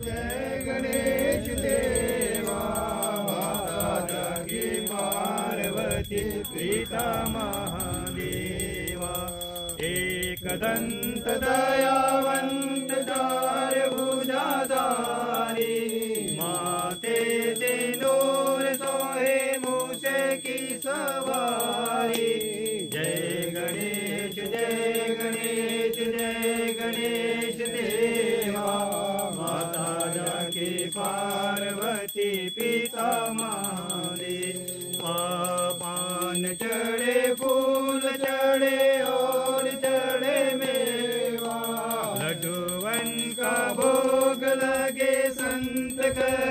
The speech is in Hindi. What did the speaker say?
जय गणेश देवा माता जागी पार्वती पिता महादेवा एकदंत दयावंत दार भुजाधारी माते सिंदूर सोहे मूसे की सवारी जय गणेश जय गणेश जय गणेश देवा माता जाके पार्वती पिता महादेवा पान चढ़े फूल चढ़े और चढ़े मेवा लड्डूवन का भोग लगे संत कर